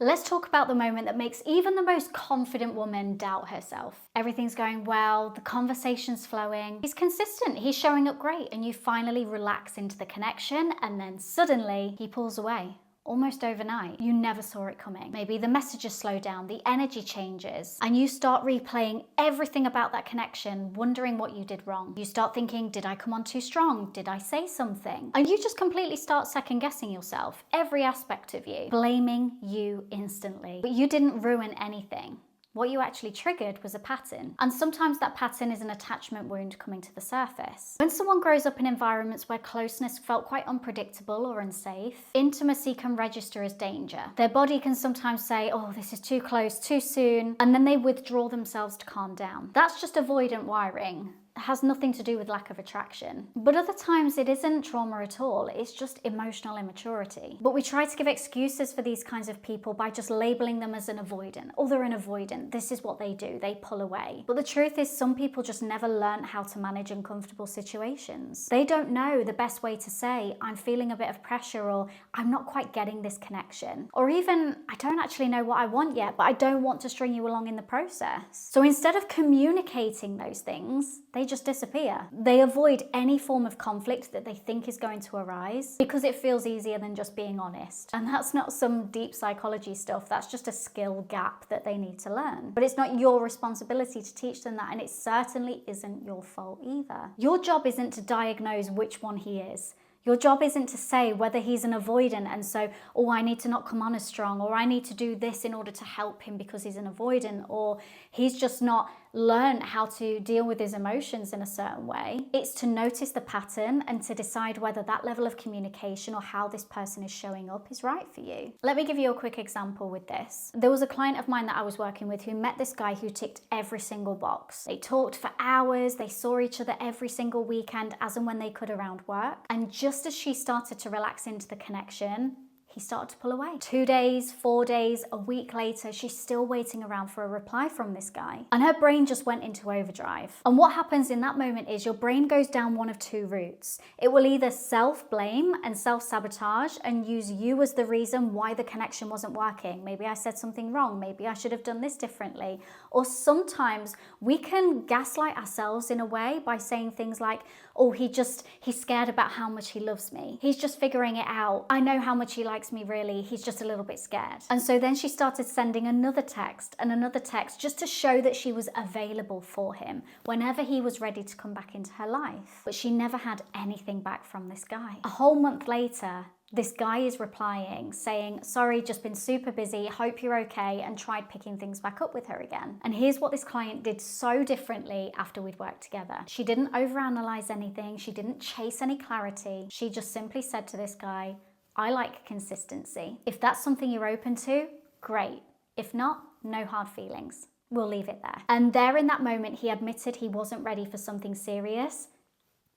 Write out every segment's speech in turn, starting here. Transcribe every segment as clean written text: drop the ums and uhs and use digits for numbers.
Let's talk about the moment that makes even the most confident woman doubt herself. Everything's going well, the conversation's flowing, he's consistent, he's showing up great, and you finally relax into the connection, and then suddenly he pulls away. Almost overnight. You never saw it coming. Maybe the messages slow down, the energy changes, and you start replaying everything about that connection, wondering what you did wrong. You start thinking, did I come on too strong? Did I say something? And you just completely start second guessing yourself, every aspect of you, blaming you instantly. But you didn't ruin anything. What you actually triggered was a pattern. And sometimes that pattern is an attachment wound coming to the surface. When someone grows up in environments where closeness felt quite unpredictable or unsafe, intimacy can register as danger. Their body can sometimes say, oh, this is too close, too soon, and then they withdraw themselves to calm down. That's just avoidant wiring. Has nothing to do with lack of attraction. But other times it isn't trauma at all, it's just emotional immaturity. But we try to give excuses for these kinds of people by just labeling them as an avoidant. Oh, they're an avoidant, this is what they do, they pull away. But the truth is some people just never learn how to manage uncomfortable situations. They don't know the best way to say, I'm feeling a bit of pressure, or I'm not quite getting this connection. Or even, I don't actually know what I want yet, but I don't want to string you along in the process. So instead of communicating those things, they just disappear. They avoid any form of conflict that they think is going to arise because it feels easier than just being honest. And that's not some deep psychology stuff, that's just a skill gap that they need to learn. But it's not your responsibility to teach them that, and it certainly isn't your fault either. Your job isn't to diagnose which one he is. Your job isn't to say whether he's an avoidant and so, oh, I need to not come on as strong, or I need to do this in order to help him because he's an avoidant, or he's just not learned how to deal with his emotions in a certain way. It's to notice the pattern and to decide whether that level of communication or how this person is showing up is right for you. Let me give you a quick example with this. There was a client of mine that I was working with who met this guy who ticked every single box. They talked for hours, they saw each other every single weekend as and when they could around work. And just as she started to relax into the connection, he started to pull away. 2 days, 4 days, a week later, she's still waiting around for a reply from this guy. And her brain just went into overdrive. And what happens in that moment is your brain goes down one of two routes. It will either self-blame and self-sabotage and use you as the reason why the connection wasn't working. Maybe I said something wrong. Maybe I should have done this differently. Or sometimes we can gaslight ourselves in a way by saying things like, oh, he's scared about how much he loves me. He's just figuring it out. I know how much he likes me really, he's just a little bit scared. And so then she started sending another text and another text just to show that she was available for him whenever he was ready to come back into her life. But she never had anything back from this guy. A whole month later, this guy is replying, saying, sorry, just been super busy, hope you're okay, and tried picking things back up with her again. And here's what this client did so differently after we'd worked together. She didn't overanalyze anything, she didn't chase any clarity. She just simply said to this guy, I like consistency. If that's something you're open to, great. If not, no hard feelings. We'll leave it there. And there in that moment, he admitted he wasn't ready for something serious,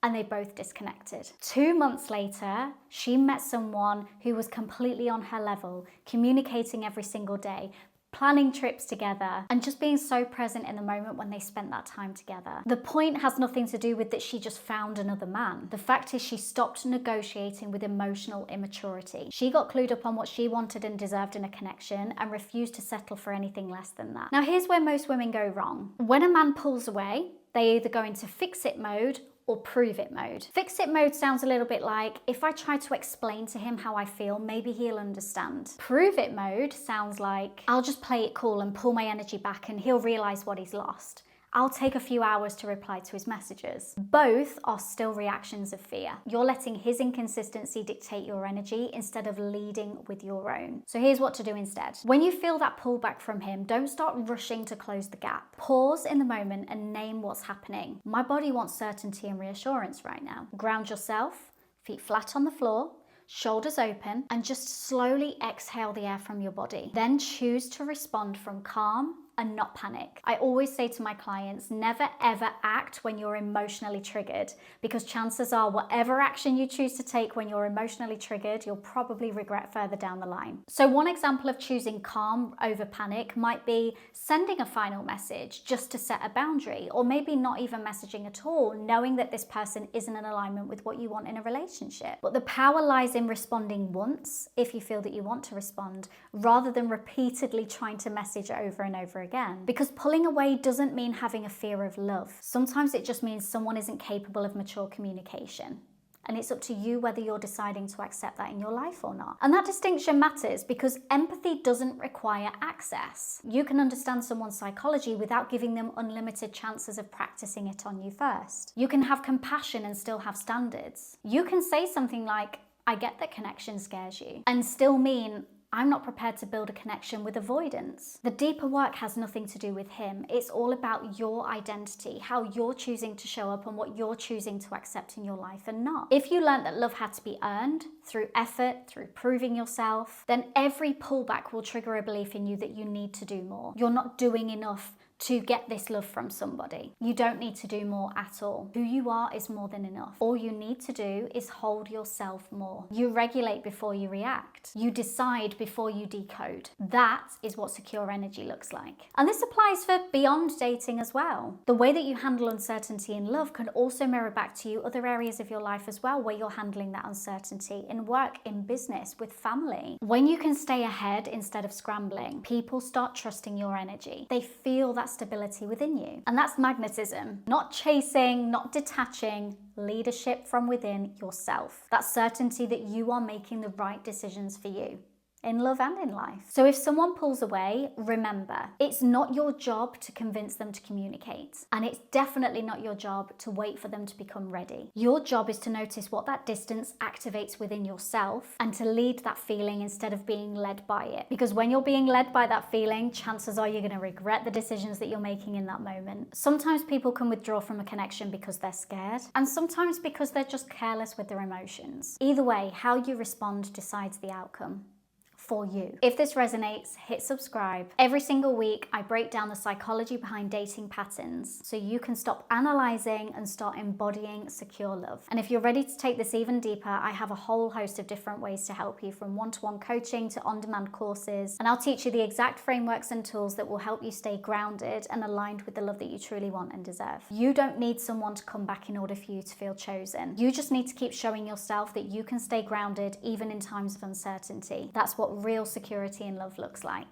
and they both disconnected. 2 months later, she met someone who was completely on her level, communicating every single day, planning trips together, and just being so present in the moment when they spent that time together. The point has nothing to do with that she just found another man. The fact is she stopped negotiating with emotional immaturity. She got clued up on what she wanted and deserved in a connection and refused to settle for anything less than that. Now here's where most women go wrong. When a man pulls away, they either go into fix-it mode or prove it mode. Fix it mode sounds a little bit like, if I try to explain to him how I feel, maybe he'll understand. Prove it mode sounds like, I'll just play it cool and pull my energy back and he'll realize what he's lost. I'll take a few hours to reply to his messages. Both are still reactions of fear. You're letting his inconsistency dictate your energy instead of leading with your own. So here's what to do instead. When you feel that pullback from him, don't start rushing to close the gap. Pause in the moment and name what's happening. My body wants certainty and reassurance right now. Ground yourself, feet flat on the floor, shoulders open, and just slowly exhale the air from your body. Then choose to respond from calm, and not panic. I always say to my clients, never ever act when you're emotionally triggered, because chances are whatever action you choose to take when you're emotionally triggered, you'll probably regret further down the line. So one example of choosing calm over panic might be sending a final message just to set a boundary, or maybe not even messaging at all, knowing that this person isn't in alignment with what you want in a relationship. But the power lies in responding once, if you feel that you want to respond, rather than repeatedly trying to message over and over again. Because pulling away doesn't mean having a fear of love. Sometimes it just means someone isn't capable of mature communication. And it's up to you whether you're deciding to accept that in your life or not. And that distinction matters because empathy doesn't require access. You can understand someone's psychology without giving them unlimited chances of practicing it on you first. You can have compassion and still have standards. You can say something like, I get that connection scares you, and still mean, I'm not prepared to build a connection with avoidance. The deeper work has nothing to do with him. It's all about your identity, how you're choosing to show up and what you're choosing to accept in your life and not. If you learned that love had to be earned through effort, through proving yourself, then every pullback will trigger a belief in you that you need to do more. You're not doing enough to get this love from somebody. You don't need to do more at all. Who you are is more than enough. All you need to do is hold yourself more. You regulate before you react. You decide before you decode. That is what secure energy looks like. And this applies for beyond dating as well. The way that you handle uncertainty in love can also mirror back to you other areas of your life as well, where you're handling that uncertainty in work, in business, with family. When you can stay ahead instead of scrambling, people start trusting your energy. They feel that stability within you. And that's magnetism. Not chasing, not detaching, leadership from within yourself. That certainty that you are making the right decisions for you, in love and in life. So if someone pulls away, remember, it's not your job to convince them to communicate. And it's definitely not your job to wait for them to become ready. Your job is to notice what that distance activates within yourself and to lead that feeling instead of being led by it. Because when you're being led by that feeling, chances are you're going to regret the decisions that you're making in that moment. Sometimes people can withdraw from a connection because they're scared, and sometimes because they're just careless with their emotions. Either way, how you respond decides the outcome for you. If this resonates, hit subscribe. Every single week, I break down the psychology behind dating patterns so you can stop analyzing and start embodying secure love. And if you're ready to take this even deeper, I have a whole host of different ways to help you, from one-to-one coaching to on-demand courses. And I'll teach you the exact frameworks and tools that will help you stay grounded and aligned with the love that you truly want and deserve. You don't need someone to come back in order for you to feel chosen. You just need to keep showing yourself that you can stay grounded even in times of uncertainty. That's what real security in love looks like.